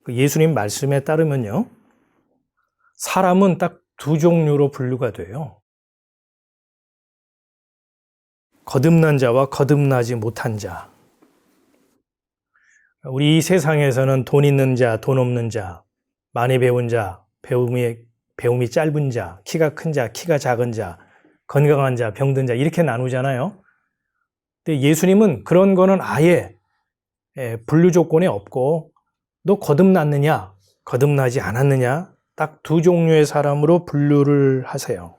예수님 말씀에 따르면요, 사람은 딱 두 종류로 분류가 돼요. 거듭난 자와 거듭나지 못한 자. 우리 이 세상에서는 돈 있는 자, 돈 없는 자, 많이 배운 자, 배움이 짧은 자, 키가 큰 자, 키가 작은 자, 건강한 자, 병든 자 이렇게 나누잖아요. 근데 예수님은 그런 거는 아예 분류 조건이 없고, 너 거듭났느냐, 거듭나지 않았느냐, 딱 두 종류의 사람으로 분류를 하세요.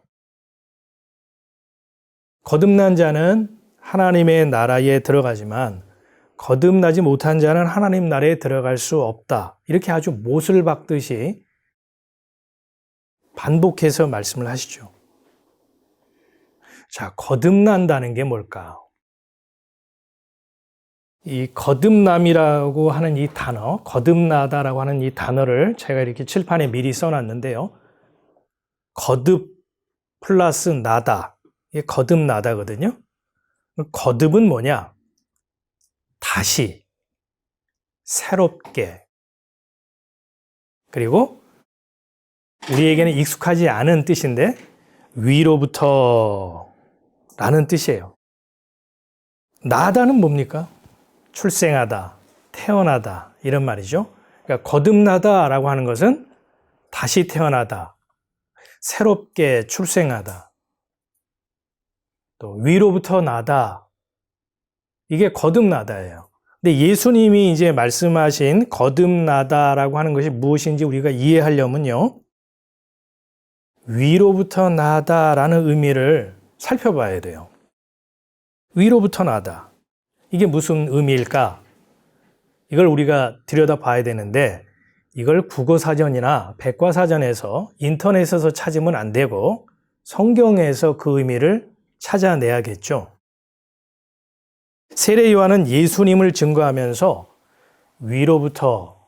거듭난 자는 하나님의 나라에 들어가지만 거듭나지 못한 자는 하나님 나라에 들어갈 수 없다. 이렇게 아주 못을 박듯이 반복해서 말씀을 하시죠. 자, 거듭난다는 게 뭘까? 이 거듭남이라고 하는 이 단어, 거듭나다라고 하는 이 단어를 제가 이렇게 칠판에 미리 써놨는데요. 거듭 플러스 나다. 이게 거듭나다거든요. 거듭은 뭐냐? 다시, 새롭게. 그리고 우리에게는 익숙하지 않은 뜻인데 위로부터 라는 뜻이에요. 나다는 뭡니까? 출생하다, 태어나다 이런 말이죠. 그러니까 거듭나다라고 하는 것은 다시 태어나다, 새롭게 출생하다, 또 위로부터 나다, 이게 거듭나다예요. 근데 예수님이 이제 말씀하신 거듭나다라고 하는 것이 무엇인지 우리가 이해하려면요, 위로부터 나다라는 의미를 살펴봐야 돼요. 위로부터 나다. 이게 무슨 의미일까? 이걸 우리가 들여다봐야 되는데, 이걸 국어사전이나 백과사전에서 인터넷에서 찾으면 안 되고 성경에서 그 의미를 찾아내야겠죠. 세례 요한은 예수님을 증거하면서 위로부터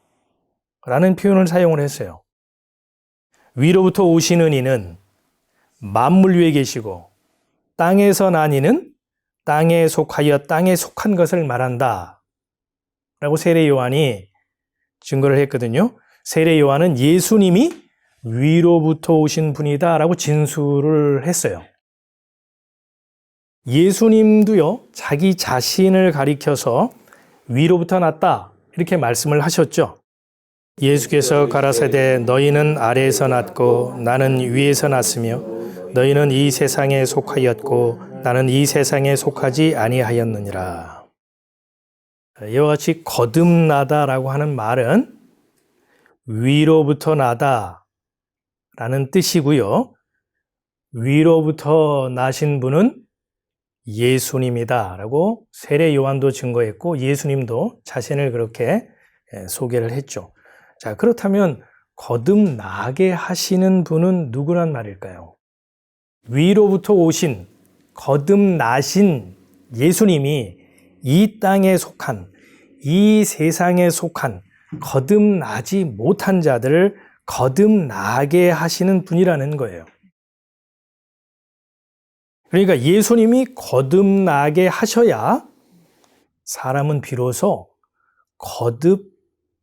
라는 표현을 사용을 했어요. 위로부터 오시는 이는 만물 위에 계시고 땅에서 난 이는 땅에 속하여 땅에 속한 것을 말한다 라고 세례 요한이 증거를 했거든요. 세례 요한은 예수님이 위로부터 오신 분이다 라고 진술을 했어요. 예수님도요, 자기 자신을 가리켜서 위로부터 났다 이렇게 말씀을 하셨죠. 예수께서 가라사대 너희는 아래에서 났고 나는 위에서 났으며 너희는 이 세상에 속하였고 나는 이 세상에 속하지 아니하였느니라. 이와 같이 거듭나다라고 하는 말은 위로부터 나다라는 뜻이고요. 위로부터 나신 분은 예수님이다라고 세례 요한도 증거했고 예수님도 자신을 그렇게 소개를 했죠. 자, 그렇다면 거듭나게 하시는 분은 누구란 말일까요? 위로부터 오신, 거듭나신 예수님이 이 땅에 속한, 이 세상에 속한 거듭나지 못한 자들을 거듭나게 하시는 분이라는 거예요. 그러니까 예수님이 거듭나게 하셔야 사람은 비로소 거듭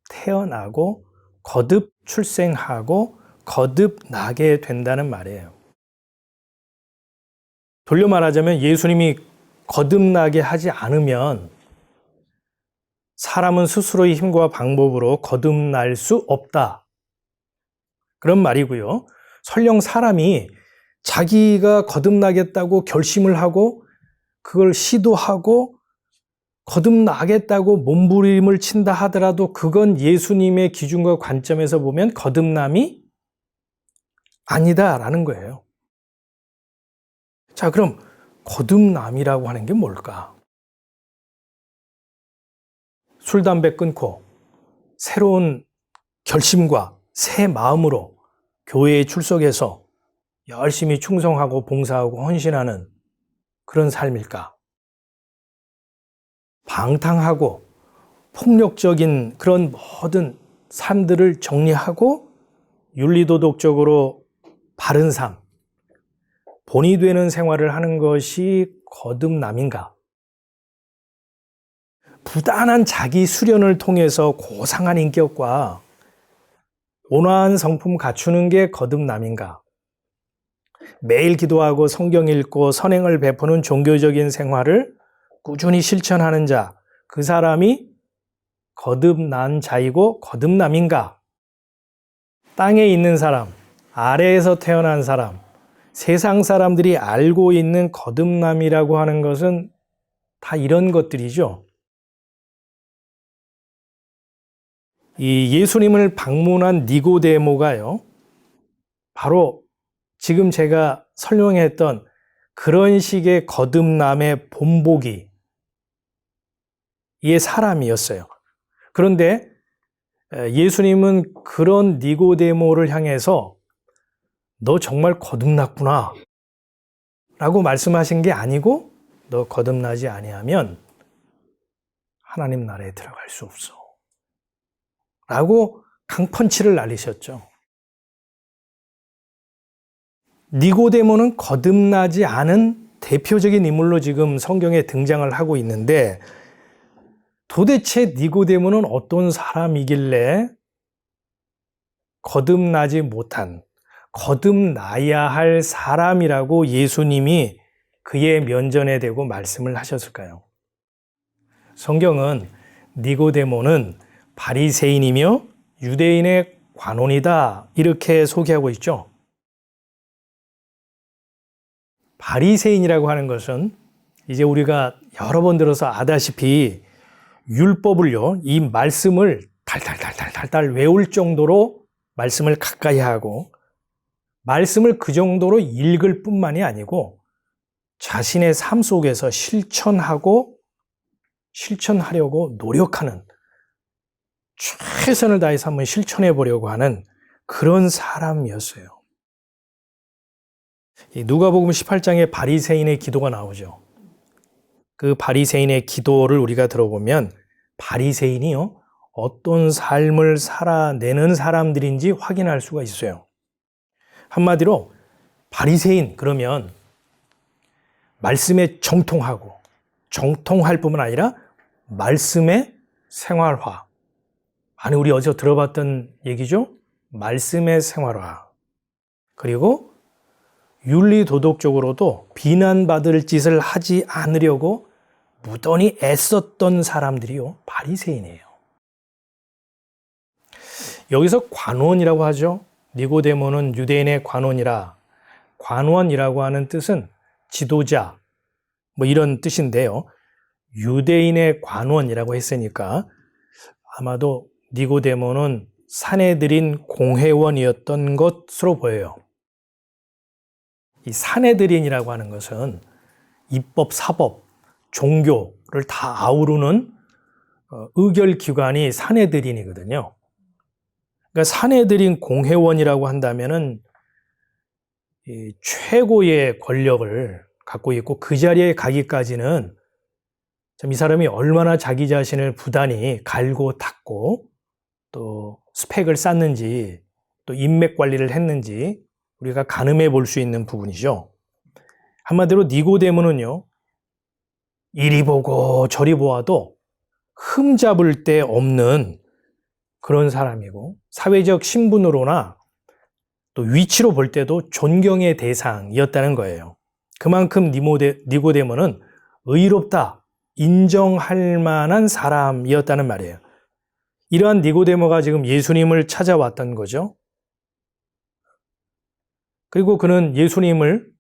태어나고 거듭 출생하고 거듭 나게 된다는 말이에요. 돌려 말하자면 예수님이 거듭나게 하지 않으면 사람은 스스로의 힘과 방법으로 거듭날 수 없다. 그런 말이고요. 설령 사람이 자기가 거듭나겠다고 결심을 하고 그걸 시도하고 거듭나겠다고 몸부림을 친다 하더라도 그건 예수님의 기준과 관점에서 보면 거듭남이 아니다라는 거예요. 자, 그럼 거듭남이라고 하는 게 뭘까? 술, 담배 끊고 새로운 결심과 새 마음으로 교회에 출석해서 열심히 충성하고 봉사하고 헌신하는 그런 삶일까? 방탕하고 폭력적인 그런 모든 삶들을 정리하고 윤리도덕적으로 바른 삶, 본이 되는 생활을 하는 것이 거듭남인가? 부단한 자기 수련을 통해서 고상한 인격과 온화한 성품 갖추는 게 거듭남인가? 매일 기도하고 성경 읽고 선행을 베푸는 종교적인 생활을 꾸준히 실천하는 자, 그 사람이 거듭난 자이고 거듭남인가? 땅에 있는 사람, 아래에서 태어난 사람, 세상 사람들이 알고 있는 거듭남이라고 하는 것은 다 이런 것들이죠. 이 예수님을 방문한 니고데모가요, 바로 지금 제가 설명했던 그런 식의 거듭남의 본보기, 이의 사람이었어요. 그런데 예수님은 그런 니고데모를 향해서 너 정말 거듭났구나 라고 말씀하신 게 아니고, 너 거듭나지 아니하면 하나님 나라에 들어갈 수 없어 라고 강펀치를 날리셨죠. 니고데모는 거듭나지 않은 대표적인 인물로 지금 성경에 등장을 하고 있는데, 도대체 니고데모는 어떤 사람이길래 거듭나지 못한, 거듭나야 할 사람이라고 예수님이 그의 면전에 대고 말씀을 하셨을까요? 성경은 니고데모는 바리새인이며 유대인의 관원이다, 이렇게 소개하고 있죠. 바리새인이라고 하는 것은 이제 우리가 여러 번 들어서 아다시피 율법을요, 이 말씀을 달달 외울 정도로 말씀을 가까이 하고, 말씀을 그 정도로 읽을 뿐만이 아니고 자신의 삶 속에서 실천하려고 노력하는, 최선을 다해서 한번 실천해 보려고 하는 그런 사람이었어요. 누가복음 18장에 바리새인의 기도가 나오죠. 그 바리새인의 기도를 우리가 들어보면 바리새인이요, 어떤 삶을 살아내는 사람들인지 확인할 수가 있어요. 한마디로 바리새인 그러면 말씀에 정통할 뿐만 아니라 말씀의 생활화. 아니, 우리 어제 들어봤던 얘기죠? 말씀의 생활화. 그리고 윤리도덕적으로도 비난받을 짓을 하지 않으려고 무던히 애썼던 사람들이요, 바리새인이에요. 여기서 관원이라고 하죠. 니고데모는 유대인의 관원이라, 관원이라고 하는 뜻은 지도자, 뭐 이런 뜻인데요. 유대인의 관원이라고 했으니까 아마도 니고데모는 산헤드린 공회원이었던 것으로 보여요. 이 산헤드린이라고 하는 것은 입법, 사법, 종교를 다 아우르는 의결기관이 산헤드린이거든요. 그러니까 산헤드린 공회원이라고 한다면은 이 최고의 권력을 갖고 있고, 그 자리에 가기까지는 참 이 사람이 얼마나 자기 자신을 부단히 갈고 닦고 또 스펙을 쌓는지, 또 인맥 관리를 했는지 우리가 가늠해 볼 수 있는 부분이죠. 한마디로 니고데모는요, 이리 보고 저리 보아도 흠잡을 데 없는 그런 사람이고, 사회적 신분으로나 또 위치로 볼 때도 존경의 대상이었다는 거예요. 그만큼 니고데모는 의롭다, 인정할 만한 사람이었다는 말이에요. 이러한 니고데모가 지금 예수님을 찾아왔던 거죠. 그리고 그는 예수님을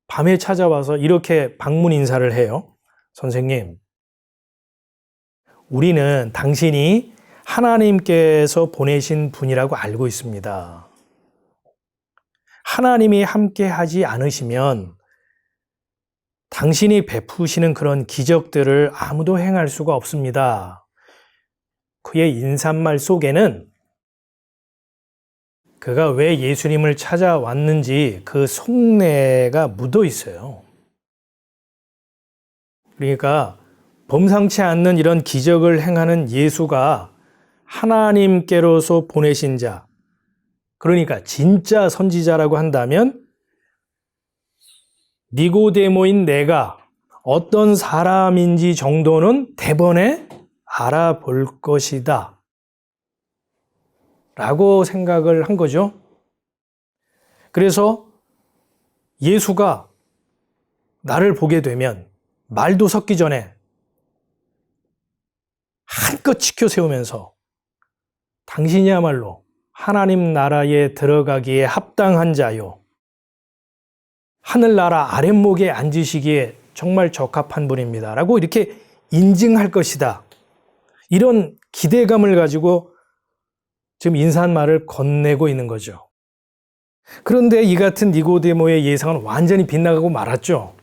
밤에 찾아와서 이렇게 방문 인사를 해요. 선생님, 우리는 당신이 하나님께서 보내신 분이라고 알고 있습니다. 하나님이 함께 하지 않으시면 당신이 베푸시는 그런 기적들을 아무도 행할 수가 없습니다. 그의 인사말 속에는 그가 왜 예수님을 찾아왔는지 그 속내가 묻어 있어요. 그러니까 범상치 않는 이런 기적을 행하는 예수가 하나님께로서 보내신 자, 그러니까 진짜 선지자라고 한다면 니고데모인 내가 어떤 사람인지 정도는 대번에 알아볼 것이다 라고 생각을 한 거죠. 그래서 예수가 나를 보게 되면 말도 섞기 전에 한껏 지켜 세우면서 당신이야말로 하나님 나라에 들어가기에 합당한 자요. 하늘나라 아랫목에 앉으시기에 정말 적합한 분입니다. 라고 이렇게 인증할 것이다. 이런 기대감을 가지고 지금 인사말을 건네고 있는 거죠. 그런데 이 같은 니고데모의 예상은 완전히 빗나가고 말았죠.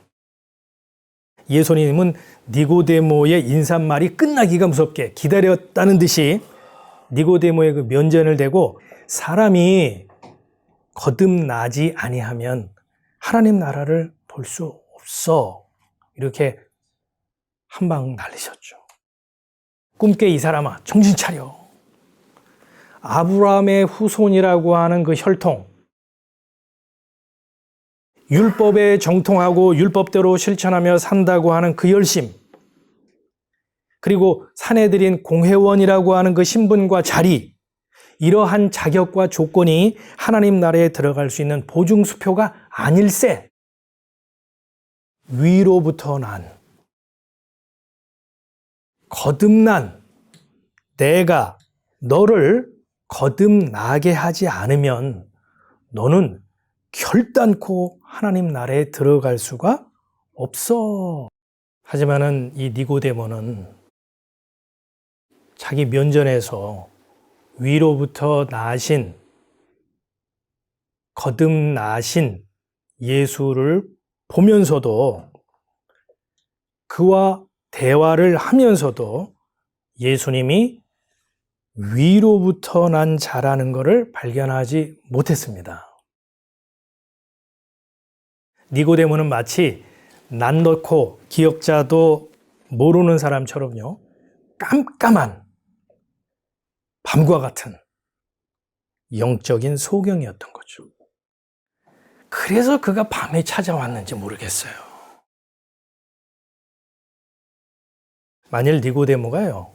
예수님은 니고데모의 인사말이 끝나기가 무섭게 기다렸다는 듯이 니고데모의 그 면전을 대고 사람이 거듭나지 아니하면 하나님 나라를 볼 수 없어. 이렇게 한 방 날리셨죠. 꿈깨 이 사람아, 정신 차려. 아브라함의 후손이라고 하는 그 혈통, 율법에 정통하고 율법대로 실천하며 산다고 하는 그 열심, 그리고 사내들인 공회원이라고 하는 그 신분과 자리, 이러한 자격과 조건이 하나님 나라에 들어갈 수 있는 보증수표가 아닐세. 위로부터 난, 거듭난 내가 너를 거듭나게 하지 않으면 너는 결단코 하나님 나라에 들어갈 수가 없어. 하지만은 이 니고데모는 자기 면전에서 위로부터 나신 거듭나신 예수를 보면서도 그와 대화를 하면서도 예수님이 위로부터 난 자라는 것을 발견하지 못했습니다. 니고데모는 마치 난 넣고 기억자도 모르는 사람처럼요, 깜깜한 밤과 같은 영적인 소경이었던 거죠. 그래서 그가 밤에 찾아왔는지 모르겠어요. 만일 니고데모가요,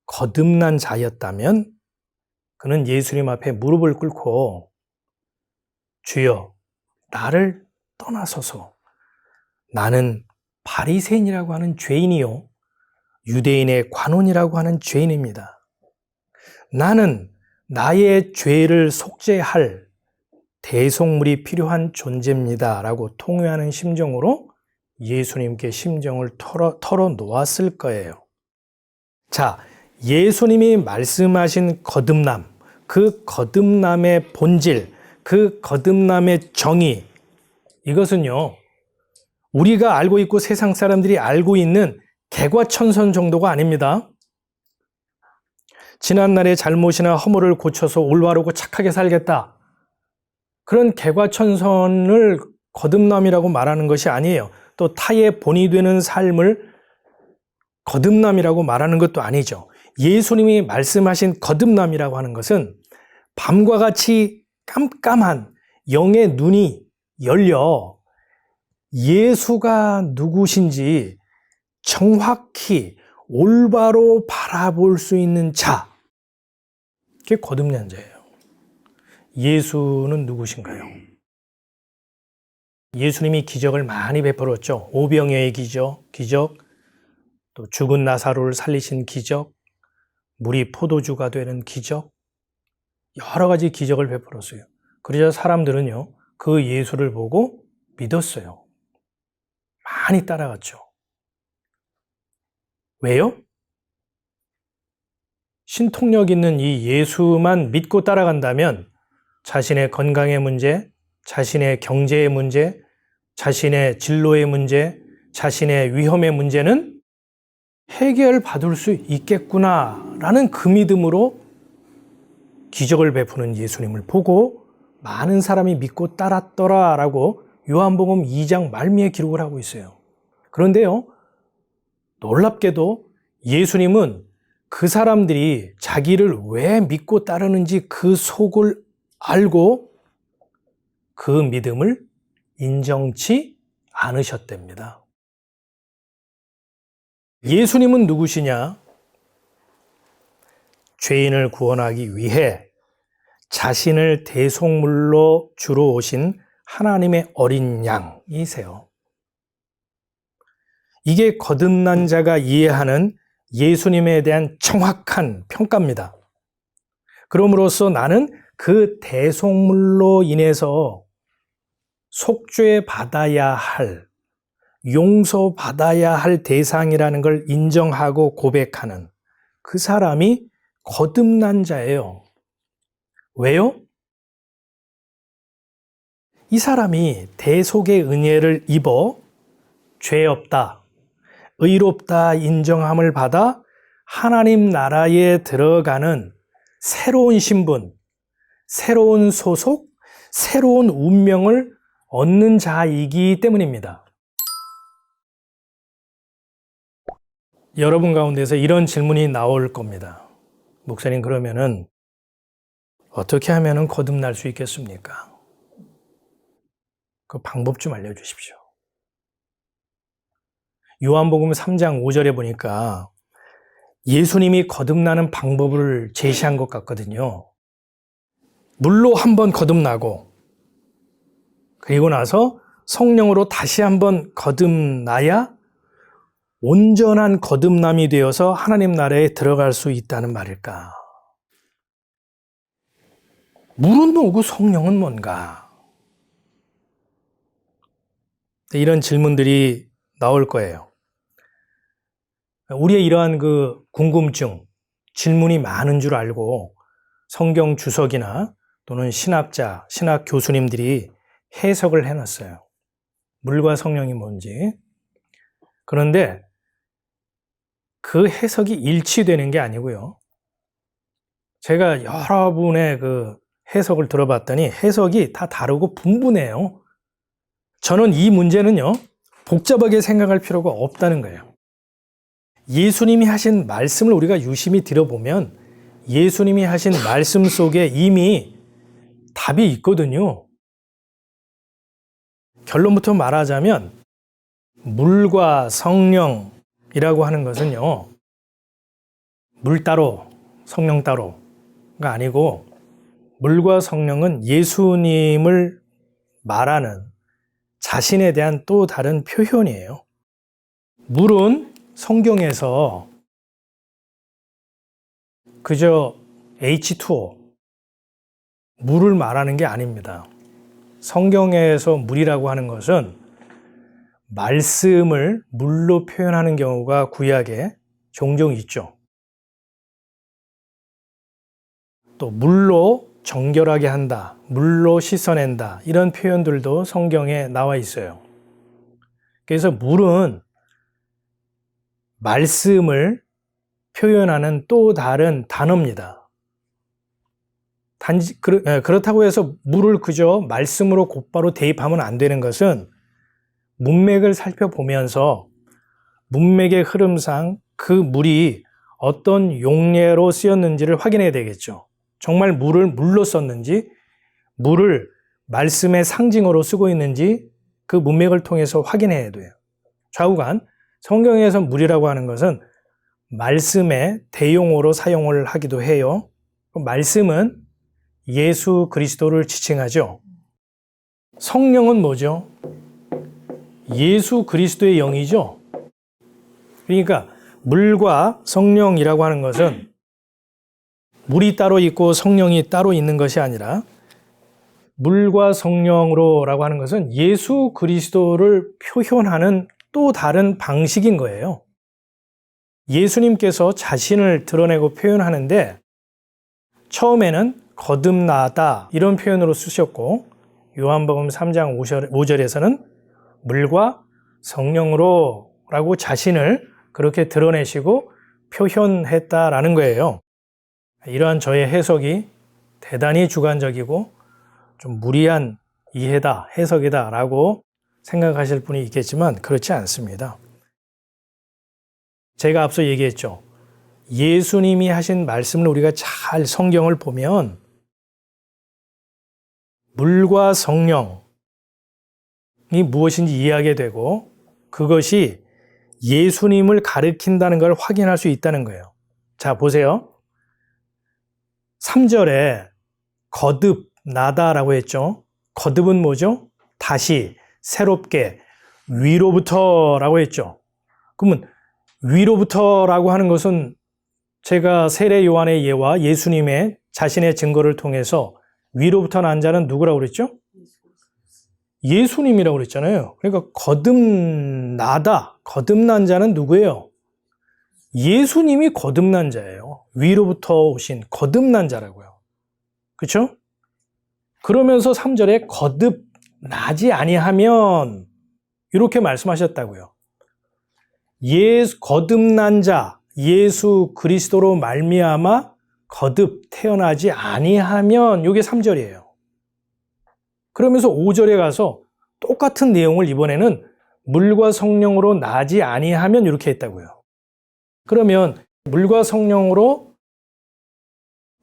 거듭난 자였다면 그는 예수님 앞에 무릎을 꿇고 주여, 나를 떠나소서. 나는 바리새인이라고 하는 죄인이요, 유대인의 관원이라고 하는 죄인입니다. 나는 나의 죄를 속죄할 대속물이 필요한 존재입니다. 라고 통회하는 심정으로 예수님께 심정을 털어놓았을 거예요. 자, 예수님이 말씀하신 거듭남, 그 거듭남의 본질, 그 거듭남의 정의, 이것은요, 우리가 알고 있고 세상 사람들이 알고 있는 개과천선 정도가 아닙니다. 지난날의 잘못이나 허물을 고쳐서 올바르고 착하게 살겠다, 그런 개과천선을 거듭남이라고 말하는 것이 아니에요. 또 타의 본이 되는 삶을 거듭남이라고 말하는 것도 아니죠. 예수님이 말씀하신 거듭남이라고 하는 것은 밤과 같이 깜깜한 영의 눈이 열려 예수가 누구신지 정확히 올바로 바라볼 수 있는 자, 그게 거듭난 자예요. 예수는 누구신가요? 예수님이 기적을 많이 베풀었죠. 오병이어의 기적, 또 죽은 나사로를 살리신 기적, 물이 포도주가 되는 기적, 여러 가지 기적을 베풀었어요. 그러자 사람들은요, 그 예수를 보고 믿었어요. 많이 따라갔죠. 왜요? 신통력 있는 이 예수만 믿고 따라간다면 자신의 건강의 문제, 자신의 경제의 문제, 자신의 진로의 문제, 자신의 위험의 문제는 해결받을 수 있겠구나라는 그 믿음으로 기적을 베푸는 예수님을 보고 많은 사람이 믿고 따랐더라라고 요한복음 2장 말미에 기록을 하고 있어요. 그런데요, 놀랍게도 예수님은 그 사람들이 자기를 왜 믿고 따르는지 그 속을 알고 그 믿음을 인정치 않으셨답니다. 예수님은 누구시냐? 죄인을 구원하기 위해 자신을 대속물로 주로 오신 하나님의 어린 양이세요. 이게 거듭난 자가 이해하는 예수님에 대한 정확한 평가입니다. 그럼으로써 나는 그 대속물로 인해서 속죄 받아야 할, 용서받아야 할 대상이라는 걸 인정하고 고백하는 그 사람이 거듭난 자예요. 왜요? 이 사람이 대속의 은혜를 입어 죄 없다, 의롭다 인정함을 받아 하나님 나라에 들어가는 새로운 신분, 새로운 소속, 새로운 운명을 얻는 자이기 때문입니다. 여러분 가운데서 이런 질문이 나올 겁니다. 목사님, 그러면은 어떻게 하면은 거듭날 수 있겠습니까? 그 방법 좀 알려주십시오. 요한복음 3장 5절에 보니까 예수님이 거듭나는 방법을 제시한 것 같거든요. 물로 한번 거듭나고 그리고 나서 성령으로 다시 한번 거듭나야 온전한 거듭남이 되어서 하나님 나라에 들어갈 수 있다는 말일까? 물은 뭐고 성령은 뭔가? 이런 질문들이 나올 거예요. 우리의 이러한 그 궁금증, 질문이 많은 줄 알고 성경 주석이나 또는 신학자, 신학 교수님들이 해석을 해놨어요. 물과 성령이 뭔지. 그런데 그 해석이 일치되는 게 아니고요. 제가 여러분의 그 해석을 들어봤더니 해석이 다 다르고 분분해요. 저는 이 문제는요, 복잡하게 생각할 필요가 없다는 거예요. 예수님이 하신 말씀을 우리가 유심히 들어보면 예수님이 하신 말씀 속에 이미 답이 있거든요. 결론부터 말하자면 물과 성령이라고 하는 것은요, 물 따로 성령 따로가 아니고 물과 성령은 예수님을 말하는 자신에 대한 또 다른 표현이에요. 물은 성경에서 그저 H2O, 물을 말하는 게 아닙니다. 성경에서 물이라고 하는 것은 말씀을 물로 표현하는 경우가 구약에 종종 있죠. 또 물로 정결하게 한다, 물로 씻어낸다, 이런 표현들도 성경에 나와 있어요. 그래서 물은 말씀을 표현하는 또 다른 단어입니다. 그렇다고 해서 물을 그저 말씀으로 곧바로 대입하면 안 되는 것은 문맥을 살펴보면서 문맥의 흐름상 그 물이 어떤 용례로 쓰였는지를 확인해야 되겠죠. 정말 물을 물로 썼는지, 물을 말씀의 상징으로 쓰고 있는지 그 문맥을 통해서 확인해야 돼요. 좌우간 성경에서 물이라고 하는 것은 말씀의 대용어로 사용을 하기도 해요. 말씀은 예수 그리스도를 지칭하죠. 성령은 뭐죠? 예수 그리스도의 영이죠. 그러니까 물과 성령이라고 하는 것은 물이 따로 있고 성령이 따로 있는 것이 아니라 물과 성령으로라고 하는 것은 예수 그리스도를 표현하는 또 다른 방식인 거예요. 예수님께서 자신을 드러내고 표현하는데 처음에는 거듭나다 이런 표현으로 쓰셨고 요한복음 3장 5절에서는 물과 성령으로 라고 자신을 그렇게 드러내시고 표현했다라는 거예요. 이러한 저의 해석이 대단히 주관적이고 좀 무리한 이해다, 해석이다 라고 생각하실 분이 있겠지만 그렇지 않습니다. 제가 앞서 얘기했죠. 예수님이 하신 말씀을 우리가 잘 성경을 보면 물과 성령이 무엇인지 이해하게 되고 그것이 예수님을 가리킨다는 걸 확인할 수 있다는 거예요. 자, 보세요. 3절에 거듭나다라고 했죠. 거듭은 뭐죠? 다시, 새롭게, 위로부터라고 했죠. 그러면 위로부터라고 하는 것은 제가 세례 요한의 예와 예수님의 자신의 증거를 통해서 위로부터 난 자는 누구라고 그랬죠? 예수님이라고 그랬잖아요. 그러니까 거듭나다, 거듭난 자는 누구예요? 예수님이 거듭난 자예요. 위로부터 오신 거듭난 자라고요. 그렇죠? 그러면서 3절에 거듭나지 아니하면 이렇게 말씀하셨다고요. 거듭난 자, 예수 그리스도로 말미암아 거듭 태어나지 아니하면 이게 3절이에요. 그러면서 5절에 가서 똑같은 내용을 이번에는 물과 성령으로 나지 아니하면 이렇게 했다고요. 그러면 물과 성령으로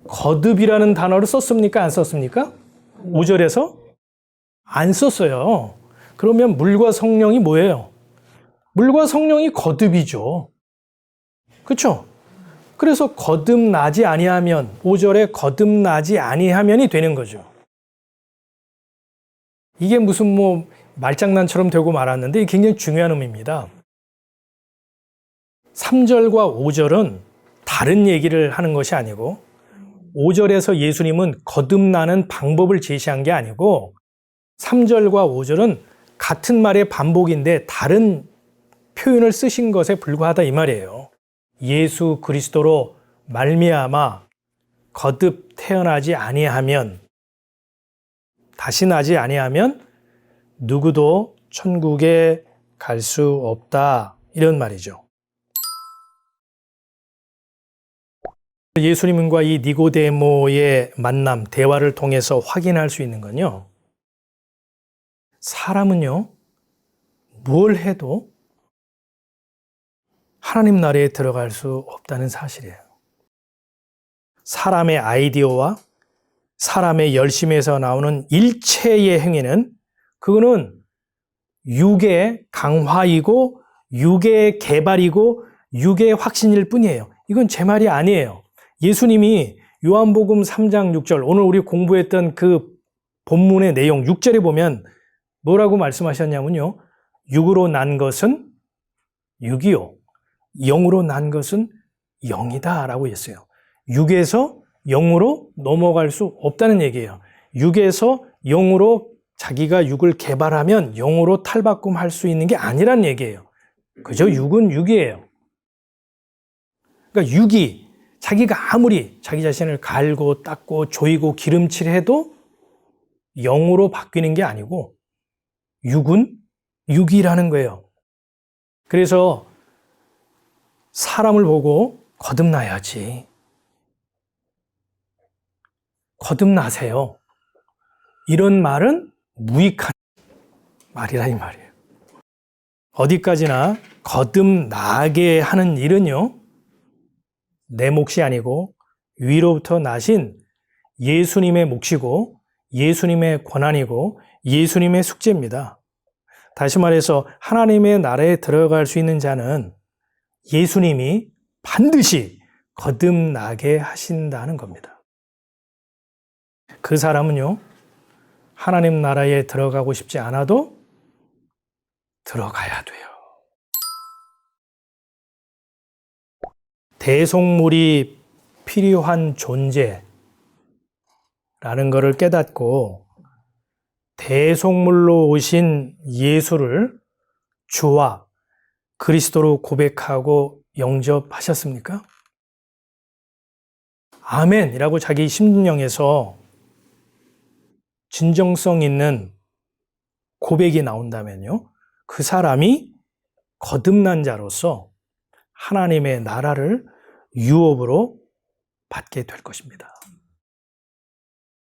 거듭이라는 단어를 썼습니까? 안 썼습니까? 5절에서 안 썼어요. 그러면 물과 성령이 뭐예요? 물과 성령이 거듭이죠. 그렇죠? 그래서 거듭나지 아니하면 5절에 거듭나지 아니하면이 되는 거죠. 이게 무슨 말장난처럼 되고 말았는데 이게 굉장히 중요한 의미입니다. 3절과 5절은 다른 얘기를 하는 것이 아니고 5절에서 예수님은 거듭나는 방법을 제시한 게 아니고 3절과 5절은 같은 말의 반복인데 다른 표현을 쓰신 것에 불과하다 이 말이에요. 예수 그리스도로 말미암아 거듭 태어나지 아니하면, 다시 나지 아니하면 누구도 천국에 갈 수 없다 이런 말이죠. 예수님과 이 니고데모의 만남, 대화를 통해서 확인할 수 있는 건요, 사람은요 뭘 해도 하나님 나라에 들어갈 수 없다는 사실이에요. 사람의 아이디어와 사람의 열심에서 나오는 일체의 행위는 그거는 육의 강화이고 육의 개발이고 육의 확신일 뿐이에요. 이건 제 말이 아니에요. 예수님이 요한복음 3장 6절, 오늘 우리 공부했던 그 본문의 내용 6절에 보면 뭐라고 말씀하셨냐면요, 육으로 난 것은 육이요, 영으로 난 것은 영이다 라고 했어요. 육에서 영으로 넘어갈 수 없다는 얘기예요. 육에서 영으로 자기가 육을 개발하면 영으로 탈바꿈할 수 있는 게 아니란 얘기예요. 그저 육은 육이에요. 그러니까 육이 자기가 아무리 자기 자신을 갈고 닦고 조이고 기름칠해도 영으로 바뀌는 게 아니고 육은 육이라는 거예요. 그래서 사람을 보고 거듭나야지, 거듭나세요, 이런 말은 무익한 말이라 이 말이에요. 어디까지나 거듭나게 하는 일은요, 내 몫이 아니고 위로부터 나신 예수님의 몫이고 예수님의 권한이고 예수님의 숙제입니다. 다시 말해서 하나님의 나라에 들어갈 수 있는 자는 예수님이 반드시 거듭나게 하신다는 겁니다. 그 사람은요, 하나님 나라에 들어가고 싶지 않아도 들어가야 돼요. 대속물이 필요한 존재라는 것을 깨닫고 대속물로 오신 예수를 주와 그리스도로 고백하고 영접하셨습니까? 아멘이라고 자기 심령에서 진정성 있는 고백이 나온다면요, 그 사람이 거듭난 자로서 하나님의 나라를 유업으로 받게 될 것입니다.